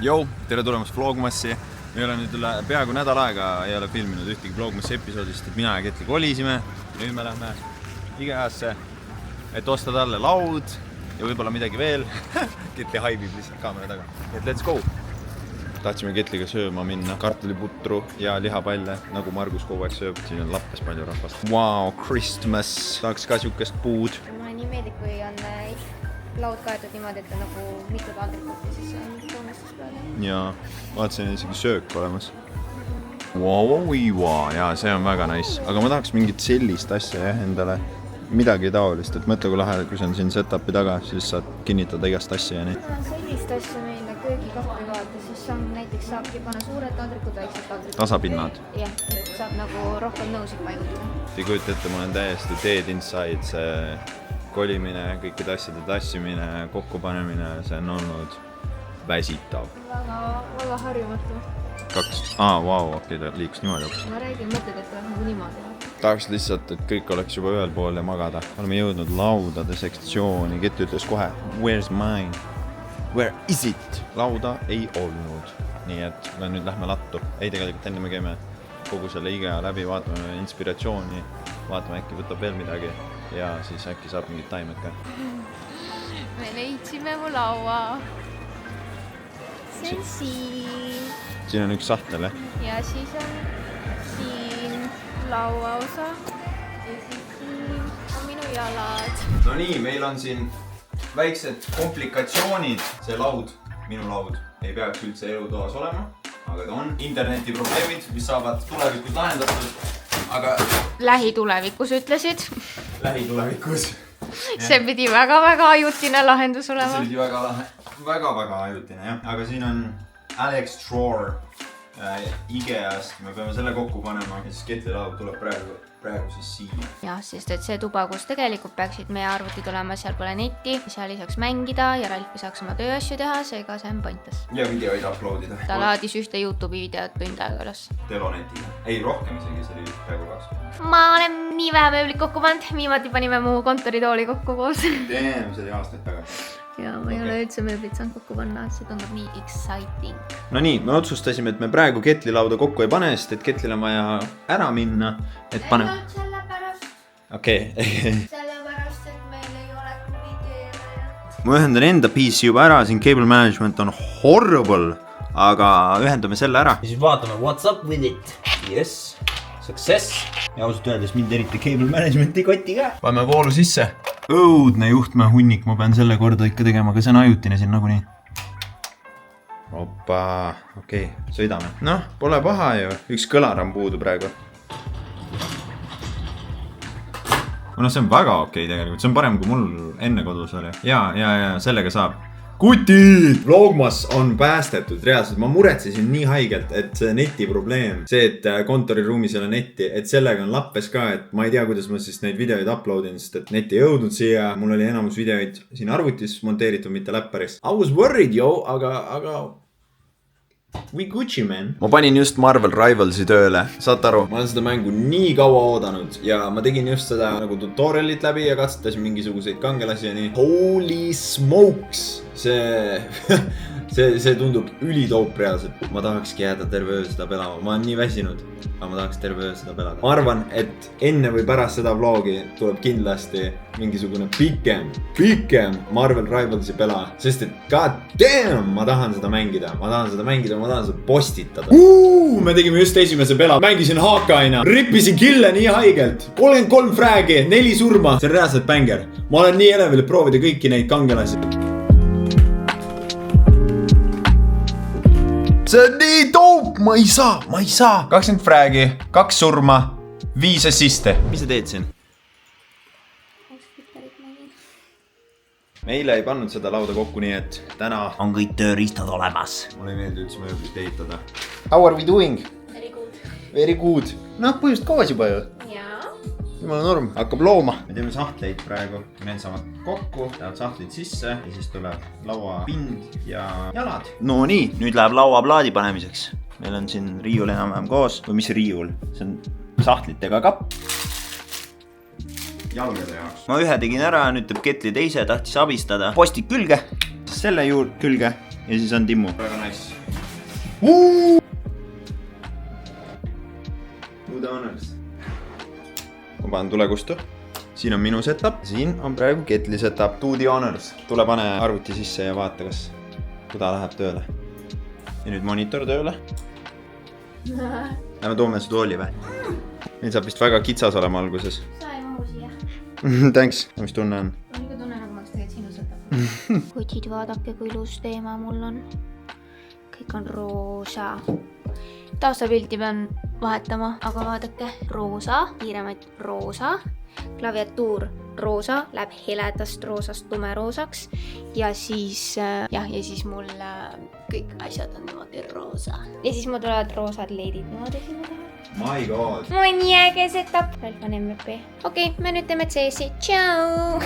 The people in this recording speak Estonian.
Jou, tere tulemast Vlogmassi. Me oleme nüüd üle peaaegu nädal aega ei ole filminud ühtegi Vlogmassi episoodist, et mina ja Ketli kolisime. Nüüd me lähme IKEA-sse, et osta talle laud ja võib-olla midagi veel. Ketli haibib lihtsalt kaamera taga. Et let's go! Tahtsime Ketliga sööma minna kartuliputru ja lihapalle, nagu Margus kogu aeg sööb. Siin on lappes palju rahvast. Wow, Christmas! Tahaks ka siukest puud. Mulle nii meeldib, kui on laud kaetud niimoodi, et on nagu mitu taldrikut ja siis on toonastus peale. Jaa, vaatasin isegi söök olemas. Jaa, see on väga nice. Aga ma tahaks mingit sellist asja endale. Midagi taolist, et mõtle kui lahe, kui see on siin setupi taga, siis saad kinnitada igast asja ja nii. Sellist asja meile köögikappi vaata, siis on näiteks saabki panna suured taldrikud, väiksed taldrikud. Tasapinnad. Jah, et saab nagu rohkem nõusid paigutada. Ei kujuta ette, ma olen täiesti dead inside, see kolimine, kõikide asjade tassimine, kokkupanemine, see on olnud väsitav. Väga harjumatu. Okei, ta liikus niimoodi hoopis. Ma räägin, mõtled, et tuleb nagu niimoodi. Tahaks lihtsalt, et kõik oleks juba ühel pool ja magada. Oleme jõudnud laudade sektsiooni. Ketli ütles kohe, where's mine? Where is it? Lauda ei olnud. Nii et me nüüd lähme lattu. Ei, tegelikult enne me käime kogu selle IKEA läbi, vaatame inspiratsiooni, vaatame äkki võtab veel midagi ja siis äkki saab mingid taimed ka. Me leidsime mu laua. See on siin. Siin on üks sahtel, Ja siis on siin lauaosa ja siis siin on minu jalad. No nii, meil on siin väiksed komplikatsioonid. See laud, minu laud, ei peaks üldse elutoas olema, aga ta on internetiprobleemid, mis saavad tulevikus lahendatud, aga Lähitulevikus ütlesid. lähitulevikus. See pidi väga-väga ajutine lahendus olema. See pidi väga ajutine, jah. Aga siin on Alex Drawer IKEA-st, me peame selle kokku panema ja siis Ketli laud tuleb praegu siis siia. Jah, sest et see tuba, kus tegelikult peaksid meie arvutid olema, seal pole netti, seal ei saaks mängida ja Ralf ei saaks oma tööasju teha, seega see on pointless. Ja videoid uploadida. Ta laadis ühte YouTube'i videot tund aega üles. Telonetiga. Ei, rohkem isegi, see oli praegu 2. Ma olen nii vähe mööblit kokku pannud, viimati panime mu kontoritooli kokku koos. Damn, see oli aastaid tagasi. Ja ma ei ole üldse mööblit saanud kokku panna, see tundub nii exciting. No nii, me otsustasime, et me praegu Ketli lauda kokku ei pane, sest et Ketlil on vaja ära minna, et pane... Sellepärast, Okei. et meil ei ole videerajat. Ma ühendan enda PC juba ära, siin cable management on horrible, aga ühendame selle ära. Ja siis vaatame, what's up with it? Yes, success. Ja ausalt öeldes mind eriti cable management ei koti ka. Paneme voolu sisse. Õudne juhtme hunnik, ma pean selle korda ikka tegema, aga see on ajutine siin nagunii. Opa, okei, sõidame. Noh, pole paha ju, üks kõlar on puudu praegu. No see on väga okei tegelikult, see on parem kui mul enne kodus oli. Ja, sellega saab. Kutid! Vlogmas on päästetud, reaalselt. Ma muretsesin nii haigelt, et see neti probleem, see, et kontoriruumis ei ole netti, et sellega on lappes ka, et ma ei tea, kuidas ma siis neid videoid uploadin, sest et net ei jõudnud siia. Mul oli enamus videoid siin arvutis monteeritud, mitte läpparis. I was worried, aga... We Gucci, man. Ma panin just Marvel Rivalsi tööle. Saad aru, ma olen seda mängu nii kaua oodanud ja ma tegin just seda nagu tutorialit läbi ja katsetasin mingisuguseid kangelasi ja nii. Holy smokes! See tundub ülitoop reaalselt. Ma tahakski jääda terve öö seda pelama. Ma olen nii väsinud, aga ma tahaks terve öö seda pelada. Ma arvan, et enne või pärast seda vlogi tuleb kindlasti mingisugune pikem Marvel Rivalsi pela. Sest et god damn, ma tahan seda mängida. Ma tahan seda postitada. Me tegime just esimese pela. Mängisin Hawkeye'na. Rippisin kille nii haigelt. 33 fragi, 4 surma. See on reaalselt bänger. Ma olen nii elevil, et proovida kõiki neid kangelasi. See on nii dope, ma ei saa. 20 fragi, 2 surma, 5 assiste. Mis sa teed siin? Me eile ei pannud seda lauda kokku, nii et täna on kõik tööriistad olemas. Mulle ei meeldi üldse mööblit ehitada. How are we doing? Very good. Noh, põhjust koos juba ju. Jaa. Jumala norm. Hakkab looma. Me teeme sahtleid praegu. Need saavad kokku, lähevad sahtlid sisse ja siis tuleb laua pind ja jalad. No nii, nüüd läheb laua plaadi panemiseks. Meil on siin riiul enam-vähem koos. Või mis riiul? See on sahtlitega kapp. Jalgade jaoks. Ma ühe tegin ära, nüüd teeb Ketli teise, tahtis abistada. Postid külge, selle külge ja siis on Timmu. Väga nice. Good honors. Ma panen tulekustu. Siin on minu setup. Siin on praegu Ketli setup. Do the honors. Tule pane arvuti sisse ja vaata, kas ta läheb tööle. Ja nüüd monitor tööle. Lähme toome su tooli või? Meil saab vist väga kitsas olema alguses. Sa ei mahu siia. Thanks. Mis tunne on? On ikka tunne, nagu ma oleks tegelikult sinu setup. Kutid, vaadake, kui ilus teema mul on. Kõik on roosa. Taustapilti pean vahetama, aga vaadake, roosa, kiiremaid roosa, klaviatuur roosa, läheb heledast roosast tumeroosaks ja siis, ja siis mul kõik asjad on niimoodi roosa. Ja siis mul tulevad roosad leedid niimoodi sinna taha. My god. Mul on nii äge setup. Ralf on MVP. Okei, me nüüd teeme CS-i. Tšau!